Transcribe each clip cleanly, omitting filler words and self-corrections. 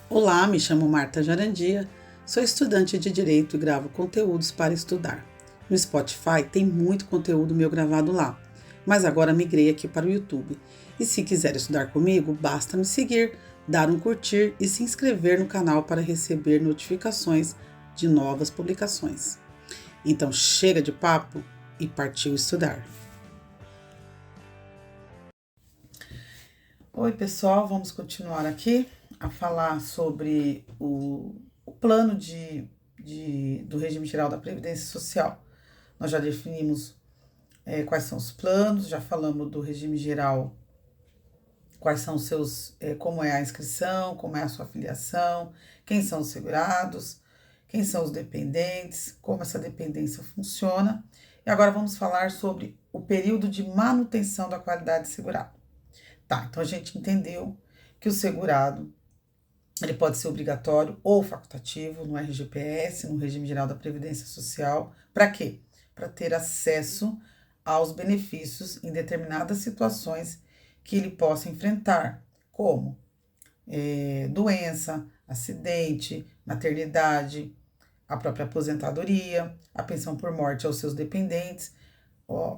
Olá, me chamo Marta Jarandia, sou estudante de Direito e gravo conteúdos para estudar. No Spotify tem muito conteúdo meu gravado lá, mas agora migrei aqui para o YouTube. E se quiser estudar comigo, basta me seguir, dar um curtir e se inscrever no canal para receber notificações de novas publicações. Então chega de papo e partiu estudar. Oi pessoal, vamos continuar aqui a falar sobre o plano do regime geral da Previdência Social. Nós já definimos quais são os planos, já falamos do regime geral, quais são os seus, como é a inscrição, como é a sua filiação, quem são os segurados, quem são os dependentes, como essa dependência funciona. E agora vamos falar sobre o período de manutenção da qualidade segurada. Tá, então a gente entendeu que o segurado, ele pode ser obrigatório ou facultativo no RGPS, no Regime Geral da Previdência Social. Para quê? Para ter acesso aos benefícios em determinadas situações que ele possa enfrentar, como doença, acidente, maternidade, a própria aposentadoria, a pensão por morte aos seus dependentes,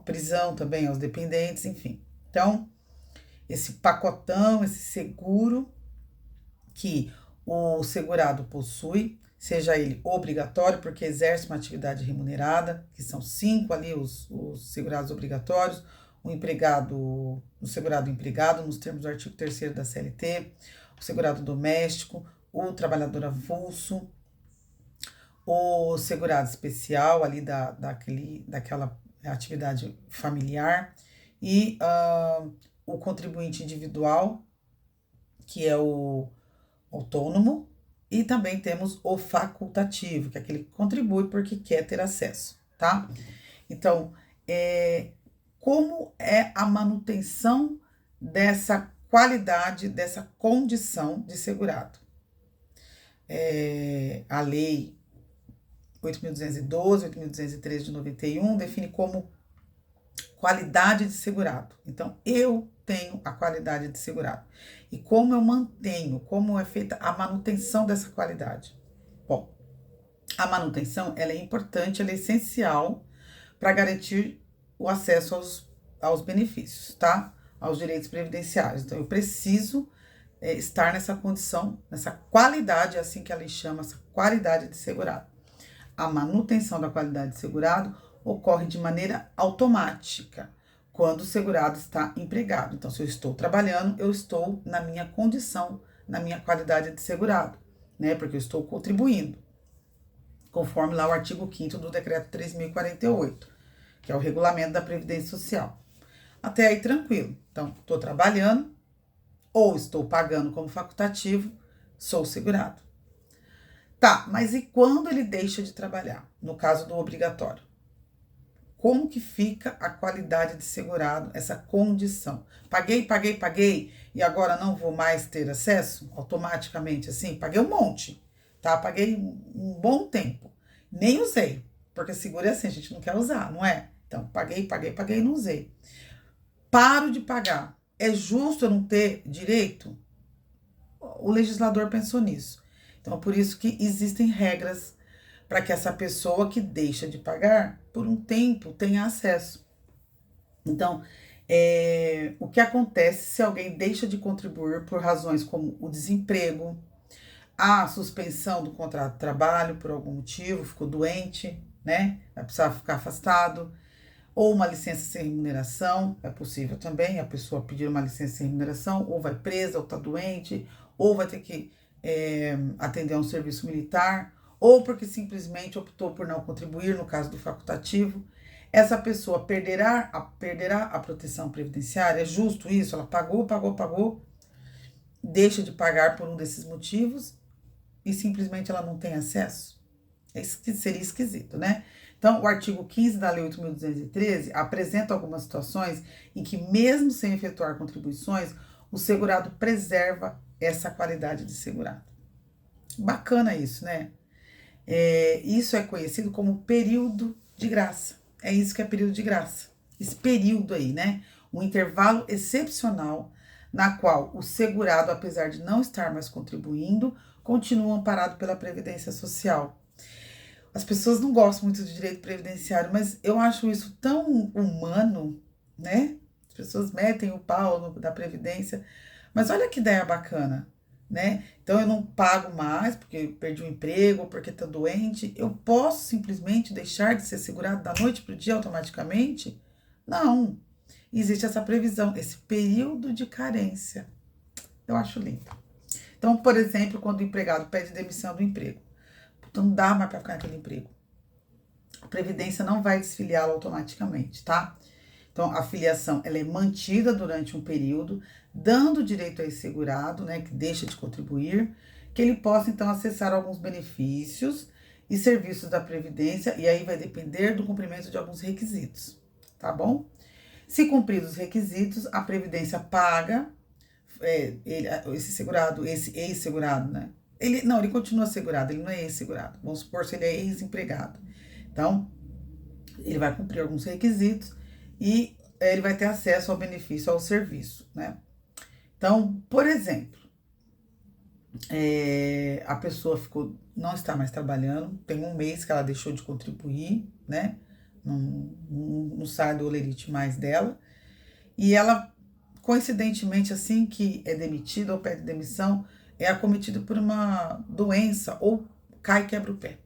prisão também aos dependentes, enfim. Então, esse pacotão, esse seguro que o segurado possui, seja ele obrigatório, porque exerce uma atividade remunerada, que são 5 ali os segurados obrigatórios, o segurado empregado, nos termos do artigo 3º da CLT, o segurado doméstico, o trabalhador avulso, o segurado especial ali daquela atividade familiar e o contribuinte individual, que é o autônomo, e também temos o facultativo, que é aquele que contribui porque quer ter acesso, tá? Então, como é a manutenção dessa qualidade, dessa condição de segurado? A lei 8.212, 8.213 de 91 define como qualidade de segurado. Então, eu tenho a qualidade de segurado. E como eu mantenho, como é feita a manutenção dessa qualidade? Bom, a manutenção, ela é importante, ela é essencial para garantir o acesso aos benefícios, tá? Aos direitos previdenciários. Então, eu preciso estar nessa condição, nessa qualidade, é assim que a lei chama, essa qualidade de segurado. A manutenção da qualidade de segurado ocorre de maneira automática quando o segurado está empregado. Então, se eu estou trabalhando, eu estou na minha condição, na minha qualidade de segurado, né? Porque eu estou contribuindo, conforme lá o artigo 5º do Decreto 3.048, que é o regulamento da Previdência Social. Até aí, tranquilo. Então, estou trabalhando ou estou pagando como facultativo, sou segurado. Tá, mas e quando ele deixa de trabalhar? No caso do obrigatório. Como que fica a qualidade de segurado, essa condição? Paguei, e agora não vou mais ter acesso automaticamente, assim? Paguei um monte, tá? Paguei um bom tempo. Nem usei, porque seguro é assim, a gente não quer usar, não é? Então, paguei e não usei. Paro de pagar. É justo eu não ter direito? O legislador pensou nisso. Então, por isso que existem regras para que essa pessoa que deixa de pagar por um tempo tenha acesso. Então, o que acontece se alguém deixa de contribuir por razões como o desemprego, a suspensão do contrato de trabalho por algum motivo, ficou doente, né? Vai precisar ficar afastado, ou uma licença sem remuneração, é possível também a pessoa pedir uma licença sem remuneração, ou vai presa, ou tá doente, ou vai ter que atender a um serviço militar, ou porque simplesmente optou por não contribuir, no caso do facultativo, essa pessoa perderá a proteção previdenciária. É justo isso? Ela pagou, deixa de pagar por um desses motivos e simplesmente ela não tem acesso? Isso seria esquisito, né? Então, o artigo 15 da Lei 8.213 apresenta algumas situações em que, mesmo sem efetuar contribuições, o segurado preserva essa qualidade de segurado. Bacana isso, né? Isso é conhecido como período de graça. É isso que é período de graça. Esse período aí, né? Um intervalo excepcional na qual o segurado, apesar de não estar mais contribuindo, continua amparado pela Previdência Social. As pessoas não gostam muito do direito previdenciário, mas eu acho isso tão humano, né? As pessoas metem o pau da Previdência, mas olha que ideia bacana, né? Então eu não pago mais porque eu perdi o emprego ou porque estou doente. Eu posso simplesmente deixar de ser segurado da noite para o dia automaticamente? Não. Existe essa previsão, esse período de carência. Eu acho lindo. Então, por exemplo, quando o empregado pede demissão do emprego, não dá mais para ficar naquele emprego. A Previdência não vai desfiliá-lo automaticamente, tá? Então, a filiação, ela é mantida durante um período, dando direito a esse segurado, né, que deixa de contribuir, que ele possa, então, acessar alguns benefícios e serviços da Previdência, e aí vai depender do cumprimento de alguns requisitos, tá bom? Se cumpridos os requisitos, a Previdência paga esse segurado, esse ex-segurado, né? Ele continua segurado, ele não é ex-segurado. Vamos supor se ele é ex-empregado. Então, ele vai cumprir alguns requisitos e ele vai ter acesso ao benefício, ao serviço, né? Então, por exemplo, a pessoa não está mais trabalhando, tem um mês que ela deixou de contribuir, né? Não sai do holerite mais dela. E ela, coincidentemente, assim que é demitida ou pede demissão, é acometida por uma doença ou cai e quebra o pé.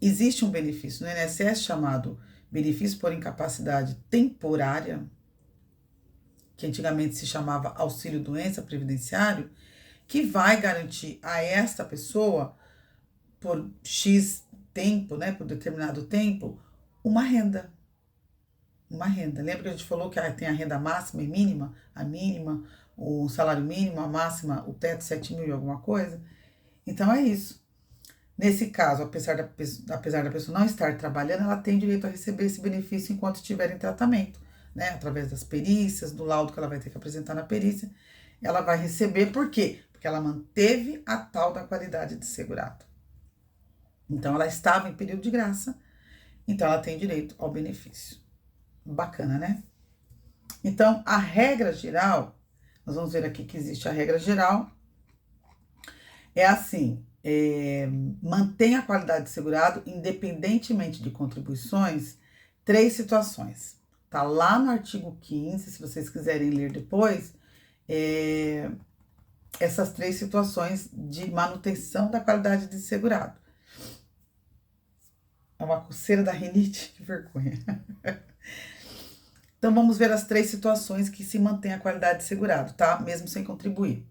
Existe um benefício no INSS chamado benefício por incapacidade temporária, que antigamente se chamava auxílio-doença previdenciário, que vai garantir a esta pessoa, por X tempo, né, por determinado tempo, uma renda. Uma renda. Lembra que a gente falou que tem a renda máxima e mínima? A mínima, o salário mínimo, a máxima, o teto 7 mil e alguma coisa? Então é isso. Nesse caso, apesar da pessoa não estar trabalhando, ela tem direito a receber esse benefício enquanto estiver em tratamento, né? Através das perícias, do laudo que ela vai ter que apresentar na perícia, ela vai receber. Por quê? Porque ela manteve a tal da qualidade de segurado. Então, ela estava em período de graça, então ela tem direito ao benefício. Bacana, né? Então, a regra geral, nós vamos ver aqui que existe a regra geral, é assim, mantém a qualidade de segurado independentemente de contribuições, 3 situações. Tá lá no artigo 15, se vocês quiserem ler depois, essas 3 situações de manutenção da qualidade de segurado. É uma coceira da rinite, que vergonha. Então, vamos ver as 3 situações que se mantém a qualidade de segurado, tá? Mesmo sem contribuir.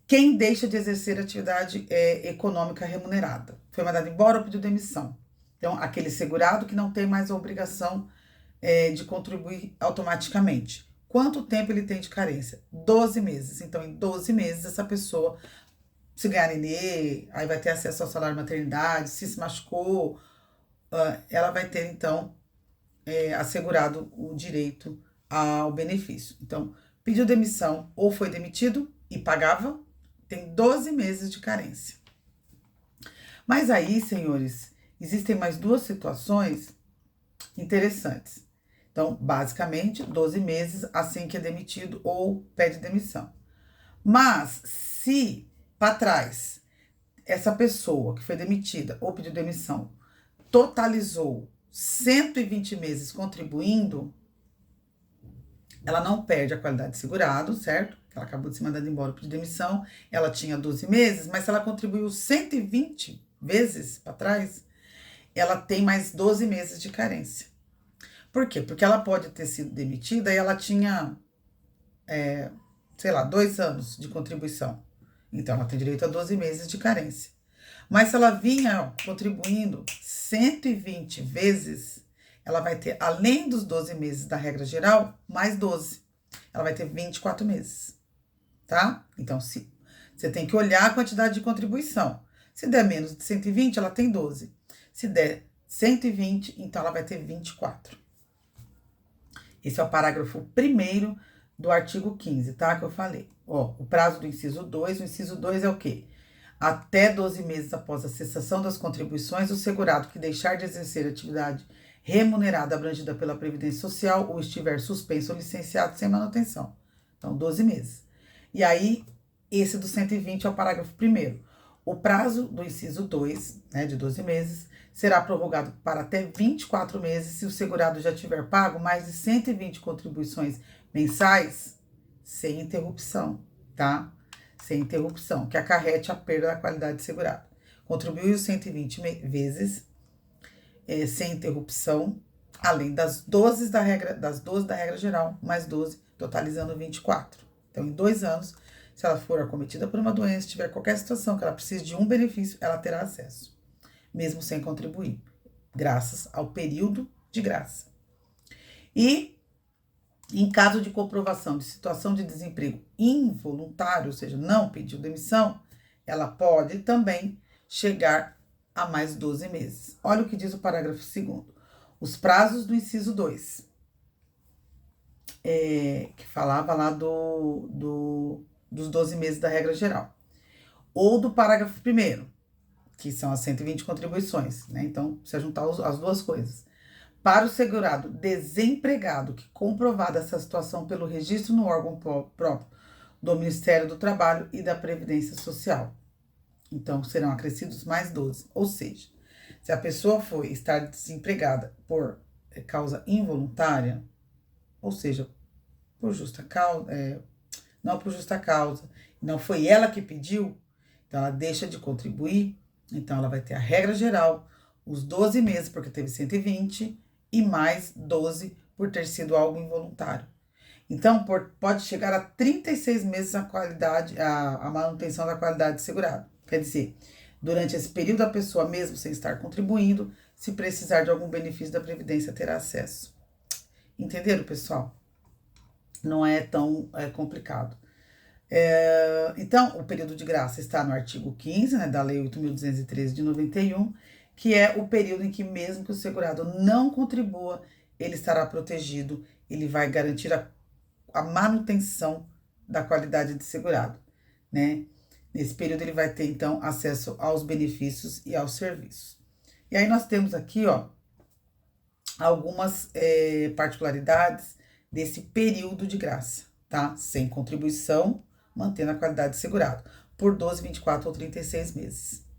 Quem deixa de exercer atividade econômica remunerada. Foi mandado embora ou pediu demissão. Então, aquele segurado que não tem mais a obrigação de contribuir automaticamente. Quanto tempo ele tem de carência? 12 meses. Então, em 12 meses, essa pessoa, se ganhar nenê, aí vai ter acesso ao salário de maternidade, se machucou, ela vai ter, então, assegurado o direito ao benefício. Então, pediu demissão ou foi demitido e pagava, tem 12 meses de carência. Mas aí, senhores, existem mais 2 situações interessantes. Então, basicamente, 12 meses assim que é demitido ou pede demissão. Mas, se para trás, essa pessoa que foi demitida ou pediu demissão totalizou 120 meses contribuindo, ela não perde a qualidade de segurado, certo? Ela acabou de ser mandada embora por demissão, ela tinha 12 meses, mas se ela contribuiu 120 vezes para trás, ela tem mais 12 meses de carência. Por quê? Porque ela pode ter sido demitida e ela tinha, 2 anos de contribuição. Então, ela tem direito a 12 meses de carência. Mas se ela vinha contribuindo 120 vezes, ela vai ter, além dos 12 meses da regra geral, mais 12. Ela vai ter 24 meses, tá? Então, você tem que olhar a quantidade de contribuição. Se der menos de 120, ela tem 12. Se der 120, então ela vai ter 24. Esse é o parágrafo 1º do artigo 15, tá? Que eu falei. Ó, o prazo do inciso 2, o inciso 2 é o quê? Até 12 meses após a cessação das contribuições, o segurado que deixar de exercer atividade remunerada abrangida pela Previdência Social ou estiver suspenso ou licenciado sem manutenção. Então, 12 meses. E aí, esse do 120 é o parágrafo 1º. O prazo do inciso 2, né, de 12 meses, será prorrogado para até 24 meses se o segurado já tiver pago mais de 120 contribuições mensais sem interrupção, tá? Sem interrupção, que acarrete a perda da qualidade de segurado. Contribuiu 120 vezes sem interrupção, além das 12 da regra geral, mais 12, totalizando 24. Então, em 2 anos, se ela for acometida por uma doença, tiver qualquer situação que ela precise de um benefício, ela terá acesso, mesmo sem contribuir, graças ao período de graça. E, em caso de comprovação de situação de desemprego involuntário, ou seja, não pediu demissão, ela pode também chegar a mais 12 meses. Olha o que diz o parágrafo 2º. Os prazos do inciso 2, que falava lá dos 12 meses da regra geral, ou do parágrafo 1º, que são as 120 contribuições, né? Então, precisa juntar as duas coisas. Para o segurado desempregado que comprovada essa situação pelo registro no órgão próprio do Ministério do Trabalho e da Previdência Social. Então, serão acrescidos mais 12. Ou seja, se a pessoa for estar desempregada por causa involuntária, ou seja, por justa causa, não por justa causa, não foi ela que pediu, então ela deixa de contribuir, então ela vai ter a regra geral, os 12 meses, porque teve 120, e mais 12 por ter sido algo involuntário. Então, pode chegar a 36 meses a manutenção da qualidade de segurado. Quer dizer, durante esse período, a pessoa, mesmo sem estar contribuindo, se precisar de algum benefício da Previdência, terá acesso. Entenderam, pessoal? Não é tão complicado. Então, o período de graça está no artigo 15, né, da Lei 8.213 de 91, que é o período em que, mesmo que o segurado não contribua, ele estará protegido, ele vai garantir a manutenção da qualidade de segurado, né? Nesse período ele vai ter, então, acesso aos benefícios e aos serviços. E aí nós temos aqui, ó, algumas particularidades desse período de graça, tá? Sem contribuição, mantendo a qualidade de segurado, por 12, 24 ou 36 meses.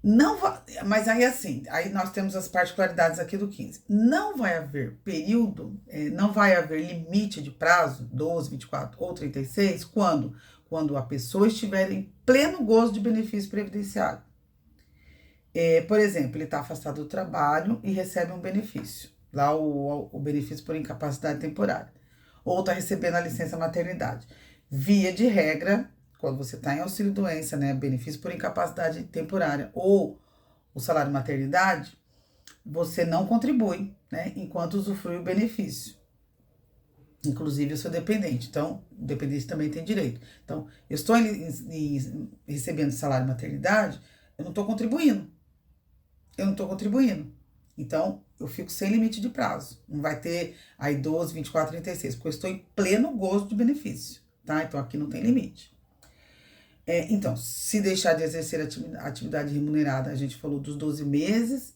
Não vai, mas aí assim, aí nós temos as particularidades aqui do 15. Não vai haver período, não vai haver limite de prazo, 12, 24 ou 36, quando a pessoa estiver em pleno gozo de benefício previdenciário. Por exemplo, ele está afastado do trabalho e recebe um benefício, lá o benefício por incapacidade temporária, ou está recebendo a licença maternidade. Via de regra, quando você está em auxílio-doença, né, benefício por incapacidade temporária ou o salário maternidade, você não contribui, né, enquanto usufrui o benefício. Inclusive, eu sou dependente, então, o dependente também tem direito. Então, eu estou recebendo salário maternidade, eu não estou contribuindo. Então, eu fico sem limite de prazo. Não vai ter aí 12, 24, 36, porque eu estou em pleno gozo de benefício, tá? Então, aqui não tem limite. Então, se deixar de exercer atividade remunerada, a gente falou dos 12 meses.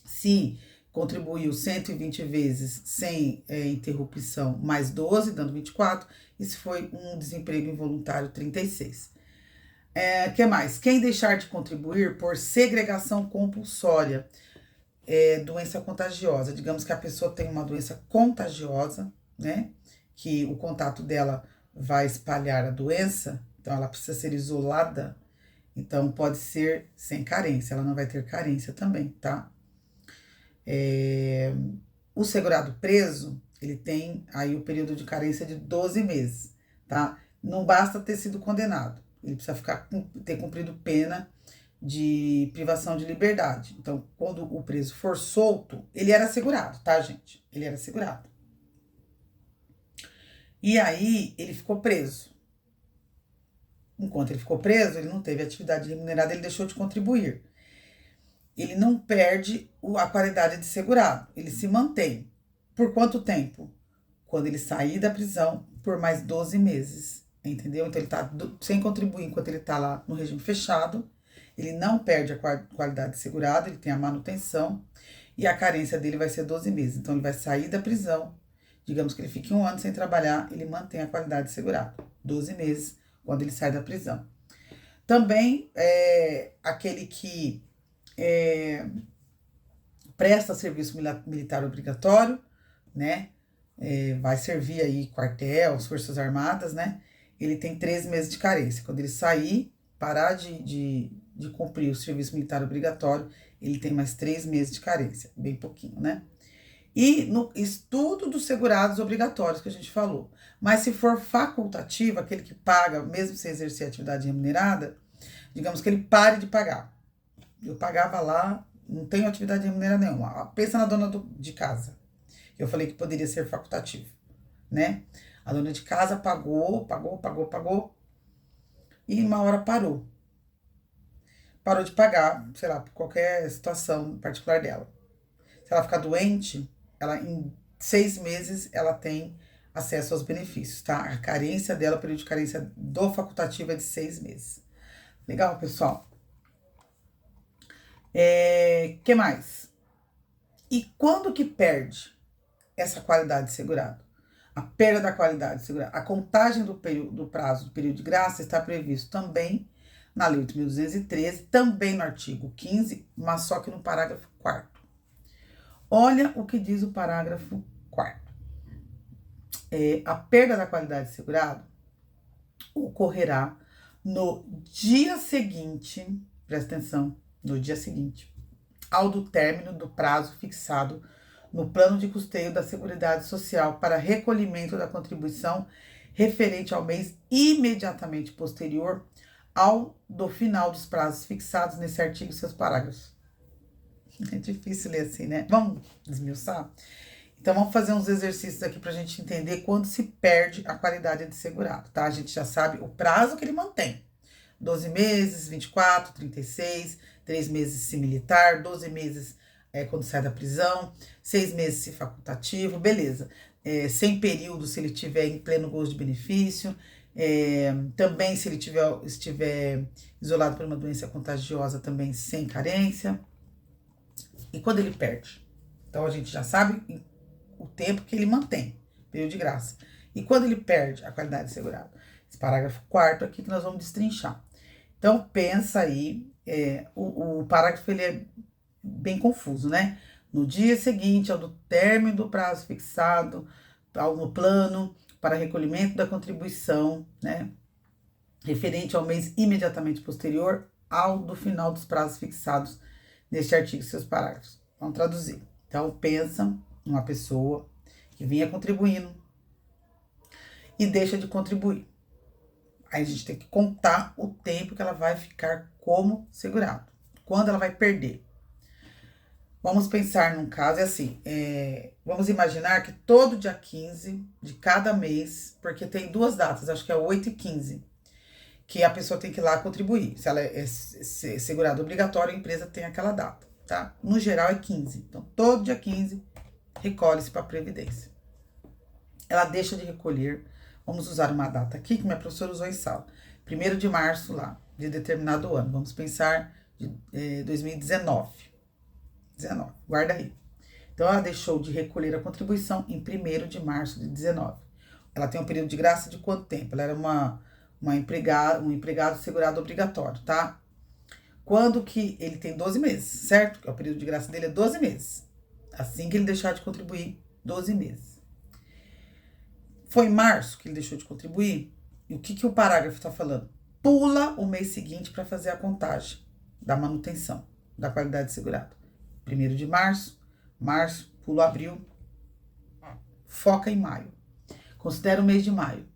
Se contribuiu 120 vezes sem interrupção, mais 12, dando 24. E se foi um desemprego involuntário, 36. Que mais? Quem deixar de contribuir por segregação compulsória, doença contagiosa. Digamos que a pessoa tem uma doença contagiosa, né? Que o contato dela vai espalhar a doença, então ela precisa ser isolada. Então pode ser sem carência, ela não vai ter carência também, tá? O segurado preso, ele tem aí o período de carência de 12 meses, tá? Não basta ter sido condenado, ele precisa ter cumprido pena de privação de liberdade. Então, quando o preso for solto, ele era segurado, tá, gente? Ele era segurado. E aí, ele ficou preso. Enquanto ele ficou preso, ele não teve atividade remunerada, ele deixou de contribuir. Ele não perde a qualidade de segurado, ele se mantém. Por quanto tempo? Quando ele sair da prisão, por mais 12 meses, entendeu? Então, ele tá sem contribuir enquanto ele tá lá no regime fechado, ele não perde a qualidade de segurado, ele tem a manutenção e a carência dele vai ser 12 meses. Então, ele vai sair da prisão, digamos que ele fique 1 ano sem trabalhar, ele mantém a qualidade de segurado, 12 meses, quando ele sai da prisão. Também, aquele que presta serviço militar obrigatório, né? Vai servir aí quartel, as Forças Armadas, né? Ele tem 13 meses de carência. Quando ele sair, parar de cumprir o serviço militar obrigatório, ele tem mais 3 meses de carência, bem pouquinho, né? E no estudo dos segurados obrigatórios que a gente falou. Mas se for facultativo, aquele que paga, mesmo sem exercer atividade remunerada, digamos que ele pare de pagar. Eu pagava lá, não tenho atividade remunerada nenhuma. Pensa na dona de casa. Eu falei que poderia ser facultativo, né? A dona de casa pagou, e uma hora parou. Parou de pagar, sei lá, por qualquer situação particular dela. Se ela ficar doente, ela em 6 meses ela tem acesso aos benefícios, tá? A carência dela, o período de carência do facultativo é de 6 meses. Legal, pessoal? Que mais? E quando que perde essa qualidade de segurado? A perda da qualidade de segurado. A contagem do prazo do período de graça está previsto também na Lei 8.213, também no artigo 15, mas só que no parágrafo 4º. Olha o que diz o parágrafo 4º. A perda da qualidade de segurado ocorrerá no dia seguinte, presta atenção, no dia seguinte, ao do término do prazo fixado no plano de custeio da Seguridade Social para recolhimento da contribuição referente ao mês imediatamente posterior ao do final dos prazos fixados nesse artigo e seus parágrafos. É difícil ler assim, né? Vamos desmiuçar? Então, vamos fazer uns exercícios aqui para a gente entender quando se perde a qualidade de segurado, tá? A gente já sabe o prazo que ele mantém. 12 meses, 24, 36, 3 meses se militar, 12 meses quando sai da prisão, 6 meses se facultativo, beleza. Sem período se ele tiver em pleno gozo de benefício, também se ele estiver isolado por uma doença contagiosa, também sem carência. E quando ele perde? Então, a gente já sabe o tempo que ele mantém, período de graça. E quando ele perde a qualidade de segurado? Esse parágrafo 4º aqui que nós vamos destrinchar. Então, pensa aí, o parágrafo ele é bem confuso, né? No dia seguinte ao do término do prazo fixado no plano para recolhimento da contribuição, né? Referente ao mês imediatamente posterior ao do final dos prazos fixados neste artigo e seus parágrafos. Vamos traduzir. Então, pensa numa pessoa que vinha contribuindo e deixa de contribuir. Aí a gente tem que contar o tempo que ela vai ficar como segurado. Quando ela vai perder. Vamos pensar num caso, assim, vamos imaginar que todo dia 15 de cada mês, porque tem 2 datas, acho que é 8 e 15, que a pessoa tem que ir lá contribuir. Se ela é segurada obrigatória, a empresa tem aquela data, tá? No geral é 15. Então, todo dia 15, recolhe-se para a Previdência. Ela deixa de recolher, vamos usar uma data aqui que minha professora usou em sala. 1º de março lá, de determinado ano. Vamos pensar de 2019. Guarda aí. Então, ela deixou de recolher a contribuição em 1º de março de 19. Ela tem um período de graça de quanto tempo? Ela era um empregado segurado obrigatório, tá? Quando que ele tem 12 meses, certo? Que é o período de graça dele é 12 meses. Assim que ele deixar de contribuir, 12 meses. Foi em março que ele deixou de contribuir? E o que o parágrafo está falando? Pula o mês seguinte para fazer a contagem da manutenção da qualidade de segurado. 1º de março, pula abril, foca em maio. Considera o mês de maio.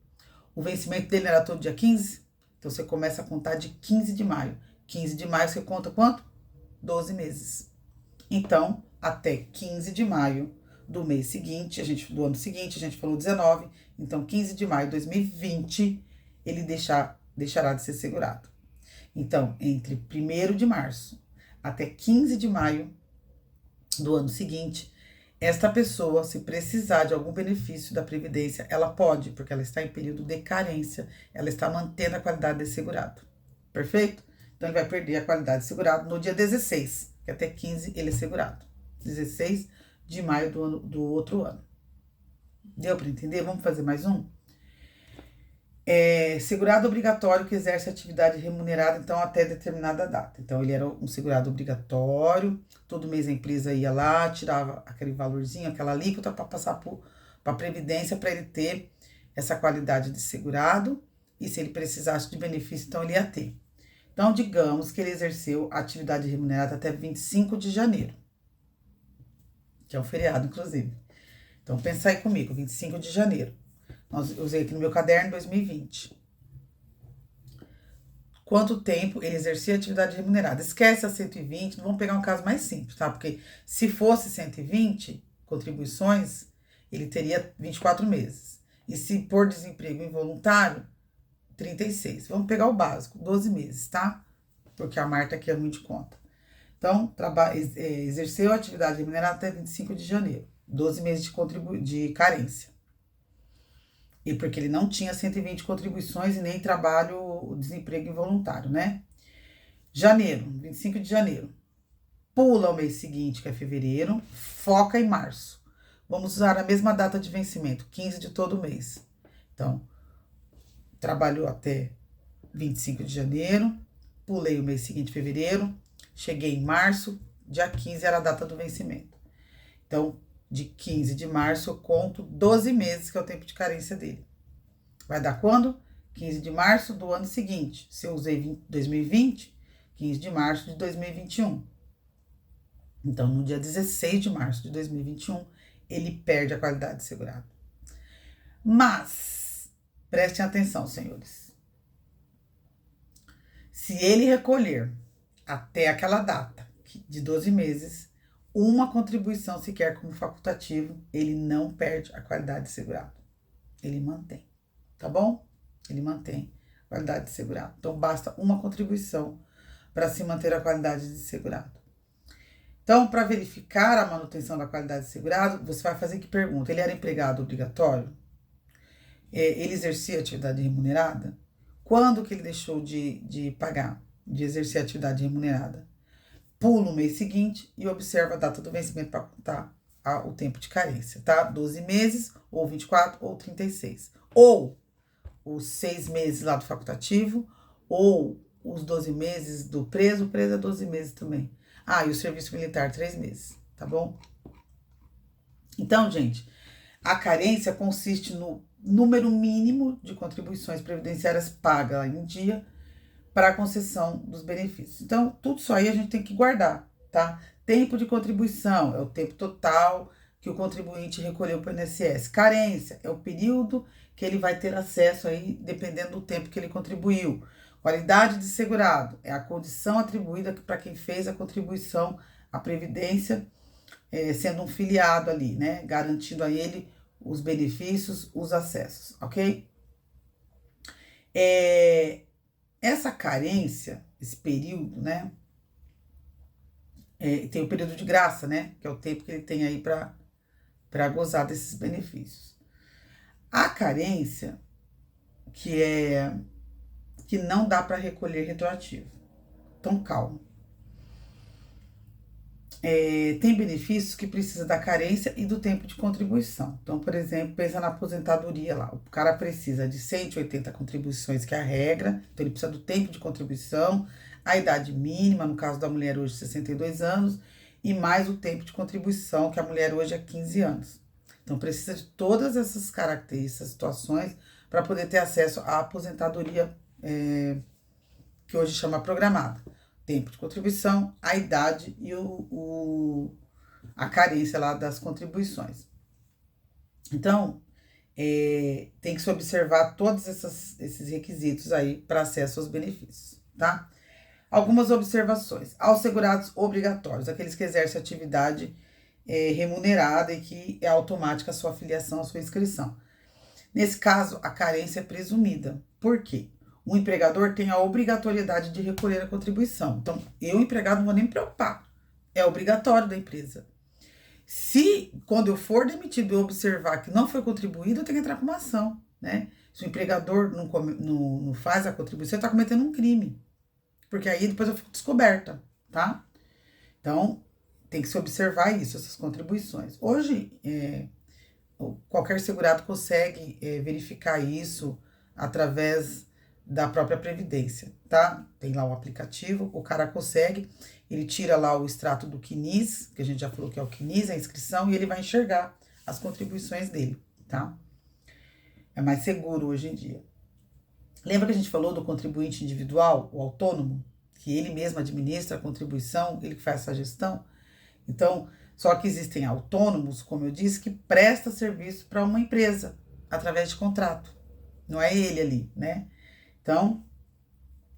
O vencimento dele era todo dia 15, então você começa a contar de 15 de maio. 15 de maio você conta quanto? 12 meses. Então, até 15 de maio do mês seguinte, do ano seguinte, a gente falou 19, então 15 de maio de 2020, ele deixará de ser segurado. Então, entre 1º de março até 15 de maio do ano seguinte, esta pessoa, se precisar de algum benefício da Previdência, ela pode, porque ela está em período de carência, ela está mantendo a qualidade de segurado. Perfeito? Então, ele vai perder a qualidade de segurado no dia 16, que até 15 ele é segurado. 16 de maio do outro ano. Deu para entender? Vamos fazer mais um? Segurado obrigatório que exerce atividade remunerada, então, até determinada data. Então, ele era um segurado obrigatório, todo mês a empresa ia lá, tirava aquele valorzinho, aquela alíquota para passar para a Previdência, para ele ter essa qualidade de segurado, e se ele precisasse de benefício, então ele ia ter. Então, digamos que ele exerceu atividade remunerada até 25 de janeiro, que é um feriado, inclusive. Então, pensa aí comigo, 25 de janeiro. Eu usei aqui no meu caderno 2020. Quanto tempo ele exercia atividade remunerada? Esquece a 120, vamos pegar um caso mais simples, tá? Porque se fosse 120 contribuições, ele teria 24 meses. E se por desemprego involuntário, 36. Vamos pegar o básico, 12 meses, tá? Porque a Marta aqui é muito de conta. Então, exerceu atividade remunerada até 25 de janeiro. 12 meses de carência. E porque ele não tinha 120 contribuições e nem trabalho, desemprego involuntário, né? Janeiro, 25 de janeiro. Pula o mês seguinte, que é fevereiro, foca em março. Vamos usar a mesma data de vencimento, 15 de todo mês. Então, trabalhou até 25 de janeiro, pulei o mês seguinte, fevereiro, cheguei em março, dia 15 era a data do vencimento. Então, de 15 de março, eu conto 12 meses, que é o tempo de carência dele. Vai dar quando? 15 de março do ano seguinte. Se eu usei 2020, 15 de março de 2021. Então, no dia 16 de março de 2021, ele perde a qualidade de segurado. Mas, prestem atenção, senhores. Se ele recolher até aquela data de 12 meses, uma contribuição sequer como facultativo, ele não perde a qualidade de segurado. Ele mantém, tá bom? Ele mantém a qualidade de segurado. Então, basta uma contribuição para se manter a qualidade de segurado. Então, para verificar a manutenção da qualidade de segurado, você vai fazer que pergunta? Ele era empregado obrigatório? Ele exercia atividade remunerada? Quando que ele deixou de pagar, de exercer atividade remunerada? Pula o mês seguinte e observa a data do vencimento para contar o tempo de carência, tá? 12 meses, ou 24, ou 36. Ou os 6 meses lá do facultativo, ou os 12 meses do preso. O preso é 12 meses também. E o serviço militar, 3 meses, tá bom? Então, gente, a carência consiste no número mínimo de contribuições previdenciárias pagas em dia para a concessão dos benefícios. Então, tudo isso aí a gente tem que guardar, tá? Tempo de contribuição é o tempo total que o contribuinte recolheu para o INSS. Carência é o período que ele vai ter acesso aí, dependendo do tempo que ele contribuiu. Qualidade de segurado é a condição atribuída para quem fez a contribuição à Previdência, sendo um filiado ali, né? Garantindo a ele os benefícios, os acessos, ok? Essa carência, esse período, né? Tem o período de graça, né? Que é o tempo que ele tem aí para gozar desses benefícios. A carência, que não dá para recolher retroativo. Então, calma. Tem benefícios que precisa da carência e do tempo de contribuição. Então, por exemplo, pensa na aposentadoria lá. O cara precisa de 180 contribuições, que é a regra. Então, ele precisa do tempo de contribuição, a idade mínima, no caso da mulher hoje, 62 anos, e mais o tempo de contribuição, que a mulher hoje é 15 anos. Então, precisa de todas essas características, situações, para poder ter acesso à aposentadoria, que hoje chama programada. Tempo de contribuição, a idade e a carência lá das contribuições. Então, tem que se observar todos esses requisitos aí para acesso aos benefícios, tá? Algumas observações. Aos segurados obrigatórios, aqueles que exercem atividade remunerada e que é automática a sua filiação, a sua inscrição. Nesse caso, a carência é presumida. Por quê? O empregador tem a obrigatoriedade de recolher a contribuição. Então, eu, empregado, não vou nem me preocupar. É obrigatório da empresa. Se, quando eu for demitido, eu observar que não foi contribuído, eu tenho que entrar com uma ação, né? Se o empregador não faz a contribuição, ele está cometendo um crime. porque aí depois eu fico descoberta, tá? Então, tem que se observar isso, essas contribuições. Hoje, qualquer segurado consegue verificar isso através da própria Previdência, tá? Tem lá o aplicativo, o cara consegue, ele tira lá o extrato do CNIS, que a gente já falou que é o CNIS, a inscrição, e ele vai enxergar as contribuições dele, tá? É mais seguro hoje em dia. Lembra que a gente falou do contribuinte individual, o autônomo, que ele mesmo administra a contribuição, ele que faz essa gestão? Então, só que existem autônomos, como eu disse, que presta serviço para uma empresa através de contrato. Não é ele ali, né? Então,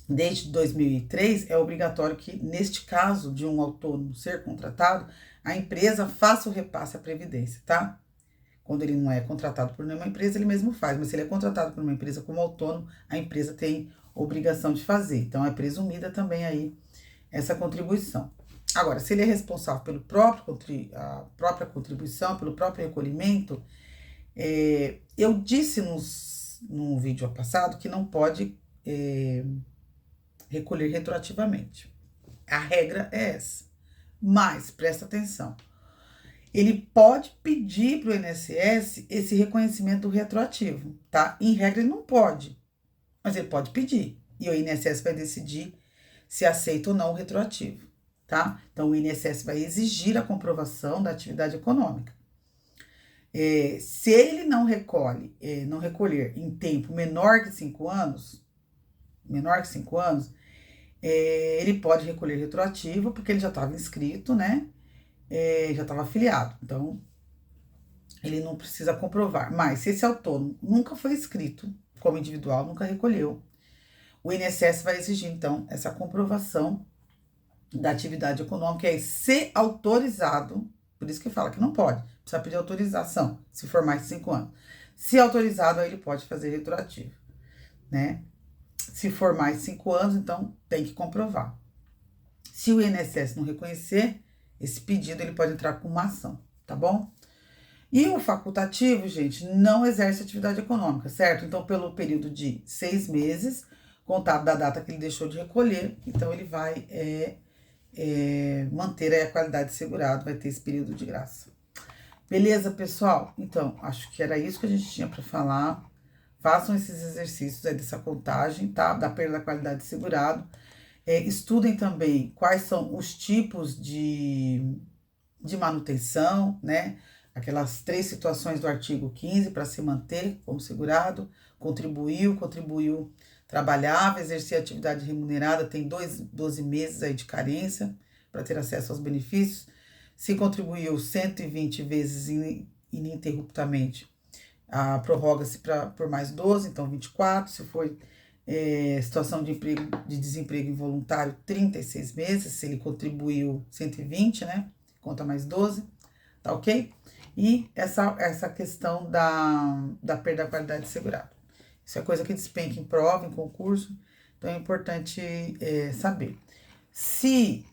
desde 2003 é obrigatório que, neste caso de um autônomo ser contratado, a empresa faça o repasse à previdência, tá? Quando ele não é contratado por nenhuma empresa, ele mesmo faz, mas se ele é contratado por uma empresa como autônomo, a empresa tem obrigação de fazer. Então, é presumida também aí essa contribuição. Agora, se ele é responsável pelo a própria contribuição, pelo próprio recolhimento, eu disse no vídeo passado que não pode recolher retroativamente. A regra é essa. Mas, presta atenção, ele pode pedir para o INSS esse reconhecimento retroativo, tá? Em regra, ele não pode, mas ele pode pedir. E o INSS vai decidir se aceita ou não o retroativo, tá? Então, o INSS vai exigir a comprovação da atividade econômica. Se ele não recolher em tempo menor que 5 anos, ele pode recolher retroativo, porque ele já estava inscrito, né? Já estava afiliado. Então, ele não precisa comprovar. Mas, se esse autônomo nunca foi inscrito como individual, nunca recolheu, o INSS vai exigir, então, essa comprovação da atividade econômica, e se autorizado, por isso que fala que não pode, precisa pedir autorização, se for mais de 5 anos. Se autorizado, aí ele pode fazer retroativo, né? Se for mais de 5 anos, então tem que comprovar. Se o INSS não reconhecer esse pedido, ele pode entrar com uma ação, tá bom? E o facultativo, gente, não exerce atividade econômica, certo? Então, pelo período de 6 meses, contado da data que ele deixou de recolher, então ele vai manter aí a qualidade de segurado, vai ter esse período de graça. Beleza, pessoal? Então, acho que era isso que a gente tinha para falar. Façam esses exercícios aí dessa contagem, tá? Da perda da qualidade de segurado. Estudem também quais são os tipos de manutenção, né? Aquelas 3 situações do artigo 15 para se manter como segurado, contribuiu, trabalhava, exercia atividade remunerada, tem 12 meses aí de carência para ter acesso aos benefícios. Se contribuiu 120 vezes ininterruptamente, prorroga-se por mais 12, então 24. Se for situação de desemprego involuntário, 36 meses. Se ele contribuiu 120, né? Conta mais 12, tá ok? E essa questão da perda da qualidade de segurado. Isso é coisa que despenca em prova, em concurso, então é importante saber. Se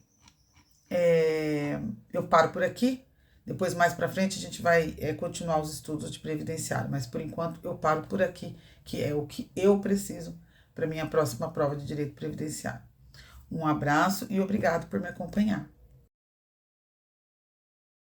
eu paro por aqui, depois mais para frente a gente vai continuar os estudos de previdenciário, mas por enquanto eu paro por aqui, que é o que eu preciso para minha próxima prova de direito previdenciário. Um abraço e obrigado por me acompanhar.